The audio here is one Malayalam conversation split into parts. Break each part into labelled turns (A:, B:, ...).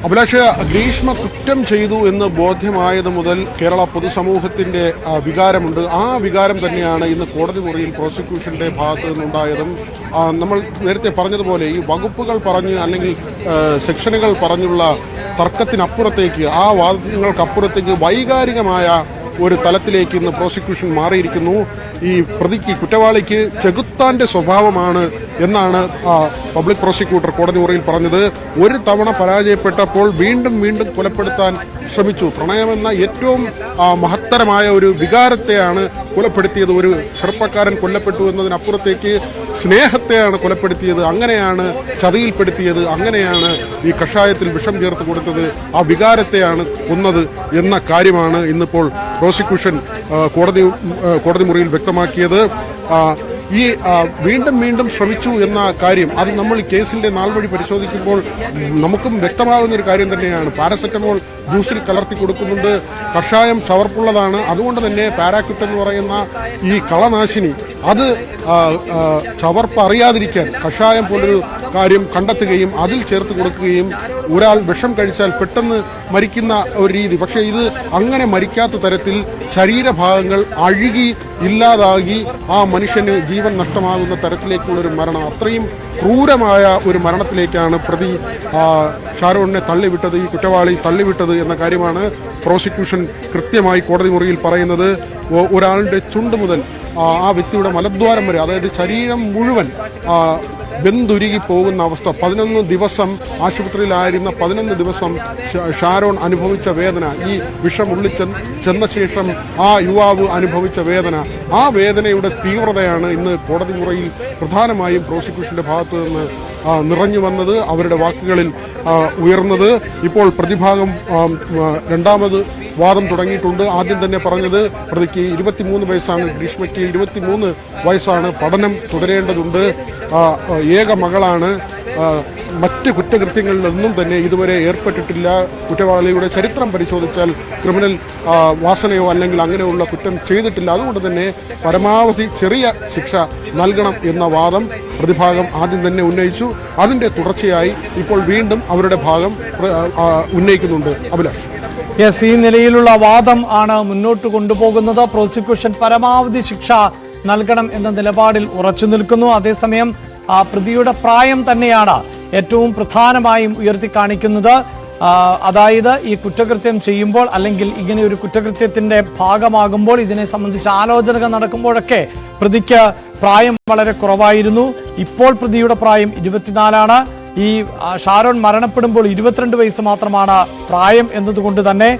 A: അഭിലാഷ്, ഗ്രീഷ്മ കുറ്റം ചെയ്തു എന്ന് ബോധ്യമായത് മുതൽ കേരള പൊതുസമൂഹത്തിന്റെ വികാരമുണ്ട്. ആ വികാരം തന്നെയാണ് ഇന്ന് കോടതി മുറിയിൽ പ്രോസിക്യൂഷന്റെ ഭാഗത്തു നിന്നുണ്ടായതും. നമ്മൾ നേരത്തെ പറഞ്ഞതുപോലെ ഈ വകുപ്പുകൾ പറഞ്ഞ് അല്ലെങ്കിൽ സെക്ഷനുകൾ പറഞ്ഞുള്ള തർക്കത്തിനപ്പുറത്തേക്ക്, ആ വാദങ്ങൾക്കപ്പുറത്തേക്ക് വൈകാരികമായ ഒരു തലത്തിലേക്ക് ഇന്ന് പ്രോസിക്യൂഷൻ മാറിയിരിക്കുന്നു. ഈ പ്രതിക്ക്, കുറ്റവാളിക്ക് ചെകുത്താന്റെ സ്വഭാവമാണ് എന്നാണ് പബ്ലിക് പ്രോസിക്യൂട്ടർ കോടതി മുറിയിൽ പറഞ്ഞത്. ഒരു തവണ പരാജയപ്പെട്ടപ്പോൾ വീണ്ടും വീണ്ടും കൊലപ്പെടുത്താൻ ശ്രമിച്ചു. പ്രണയമെന്ന ഏറ്റവും മഹത്തരമായ ഒരു വികാരത്തെയാണ് കൊലപ്പെടുത്തിയത്. ഒരു ചെറുപ്പക്കാരൻ കൊല്ലപ്പെട്ടു എന്നതിനപ്പുറത്തേക്ക് സ്നേഹത്തെയാണ് കൊലപ്പെടുത്തിയത്. അങ്ങനെയാണ് ചതിയിൽപ്പെടുത്തിയത്. അങ്ങനെയാണ് ഈ കഷായത്തിൽ വിഷം ചേർത്ത് കൊടുത്തത്. ആ വികാരത്തെയാണ് കൊന്നത് എന്ന കാര്യമാണ് ഇന്നിപ്പോൾ പ്രോസിക്യൂഷൻ കോടതി മുറിയിൽ വ്യക്തമാക്കിയത്. ഈ വീണ്ടും വീണ്ടും ശ്രമിച്ചു എന്ന കാര്യം, അത് നമ്മൾ കേസിന്റെ നാൾ വഴി പരിശോധിക്കുമ്പോൾ നമുക്കും വ്യക്തമാകുന്ന ഒരു കാര്യം തന്നെയാണ്. പാരസെറ്റമോൾ ജ്യൂസിൽ കലർത്തി കൊടുക്കുന്നുണ്ട്. കഷായം ചവർപ്പുള്ളതാണ്. അതുകൊണ്ട് തന്നെ പാരാക്വിറ്റ് എന്ന് പറയുന്ന ഈ കളനാശിനി അത് ചവർപ്പ് അറിയാതിരിക്കാൻ കഷായം പോലൊരു കാര്യം കണ്ടെത്തുകയും അതിൽ ചേർത്ത് കൊടുക്കുകയും ഒരാൾ വിഷം കഴിച്ചാൽ പെട്ടെന്ന് മരിക്കുന്ന ഒരു രീതി. പക്ഷേ ഇത് അങ്ങനെ മരിക്കാത്ത തരത്തിൽ ശരീരഭാഗങ്ങൾ അഴുകി ഇല്ലാതാകി ആ മനുഷ്യന് ജീവൻ നഷ്ടമാകുന്ന തരത്തിലേക്കുള്ളൊരു മരണം, അത്രയും ക്രൂരമായ ഒരു മരണത്തിലേക്കാണ് പ്രതി ഷാരോണിനെ തള്ളിവിട്ടത്, ഈ കുറ്റവാളി തള്ളിവിട്ടത് എന്ന കാര്യമാണ് പ്രോസിക്യൂഷൻ കൃത്യമായി കോടതി മുറിയിൽ പറയുന്നത്. ഒരാളുടെ ചുണ്ട് മുതൽ ആ വ്യക്തിയുടെ മലദ്വാരം വരെ, അതായത് ശരീരം മുഴുവൻ വെന്തുരുകി പോകുന്ന അവസ്ഥ. 11 ദിവസം ആശുപത്രിയിലായിരുന്ന 11 ദിവസം ഷാരോൺ അനുഭവിച്ച വേദന, ഈ വിഷം ഉള്ളിൽ ചെന്ന ശേഷം ആ യുവാവ് അനുഭവിച്ച വേദന, ആ വേദനയുടെ തീവ്രതയാണ് ഇന്ന് കോടതി മുറിയിൽ പ്രധാനമായും പ്രോസിക്യൂഷന്റെ ഭാഗത്തു നിന്ന് നിറഞ്ഞു വന്നത്, അവരുടെ വാക്കുകളിൽ ഉയർന്നത്. ഇപ്പോൾ പ്രതിഭാഗം രണ്ടാമത് വാദം തുടങ്ങിയിട്ടുണ്ട്. ആദ്യം തന്നെ പറഞ്ഞത് പ്രതിക്ക് 23 വയസ്സാണ്, ഗ്രീഷ്മയ്ക്ക് 23 വയസ്സാണ്, പഠനം തുടരേണ്ടതുണ്ട്, ഏക മകളാണ്, മറ്റ് കുറ്റകൃത്യങ്ങളിലൊന്നും തന്നെ ഇതുവരെ ഏർപ്പെട്ടിട്ടില്ല. കുറ്റവാളിയുടെ ചരിത്രം പരിശോധിച്ചാൽ ക്രിമിനൽ വാസനയോ അല്ലെങ്കിൽ അങ്ങനെയുള്ള കുറ്റം ചെയ്തിട്ടില്ല. അതുകൊണ്ട് തന്നെ പരമാവധി ചെറിയ ശിക്ഷ നൽകണം എന്ന വാദം പ്രതിഭാഗം ആദ്യം തന്നെ ഉന്നയിച്ചു. അതിന്റെ തുടർച്ചയായി ഇപ്പോൾ വീണ്ടും അവരുടെ ഭാഗം ഉന്നയിക്കുന്നുണ്ട്. അഭിലാഷ്,
B: യെസ്, ഈ നിലയിലുള്ള വാദം ആണ് മുന്നോട്ട് കൊണ്ടുപോകുന്നത്. പ്രോസിക്യൂഷൻ പരമാവധി ശിക്ഷ നൽകണം എന്ന നിലപാടിൽ ഉറച്ചു നിൽക്കുന്നു. അതേസമയം പ്രതിയുടെ പ്രായം തന്നെയാണ് ഏറ്റവും പ്രധാനമായും ഉയർത്തി കാണിക്കുന്നത്. അതായത് ഈ കുറ്റകൃത്യം ചെയ്യുമ്പോൾ അല്ലെങ്കിൽ ഇങ്ങനെ ഒരു കുറ്റകൃത്യത്തിന്റെ ഭാഗമാകുമ്പോൾ ഇതിനെ സംബന്ധിച്ച് ആലോചനകൾ നടക്കുമ്പോഴൊക്കെ പ്രതിക്ക് പ്രായം വളരെ കുറവായിരുന്നു. ഇപ്പോൾ പ്രതിയുടെ പ്രായം 24 ഈ ഷാരോൺ മരണപ്പെടുമ്പോൾ 22 വയസ്സ് മാത്രമാണ് പ്രായം എന്നതുകൊണ്ട് തന്നെ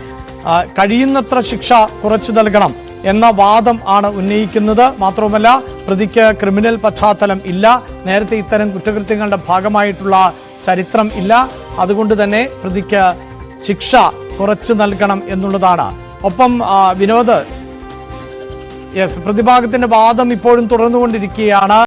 B: കഴിയുന്നത്ര ശിക്ഷ കുറച്ചു നൽകണം എന്ന വാദം ആണ് ഉന്നയിക്കുന്നത്. മാത്രവുമല്ല, പ്രതിക്ക് ക്രിമിനൽ പശ്ചാത്തലം ഇല്ല, നേരത്തെ ഇത്തരം കുറ്റകൃത്യങ്ങളുടെ ഭാഗമായിട്ടുള്ള ചരിത്രം ഇല്ല. അതുകൊണ്ട് തന്നെ പ്രതിക്ക് ശിക്ഷ കുറച്ചു നൽകണം എന്നുള്ളതാണ്. ഒപ്പം വിനോദ്, യെസ്, പ്രതിഭാഗത്തിന്റെ വാദം ഇപ്പോഴും തുടർന്നുകൊണ്ടിരിക്കുകയാണ്.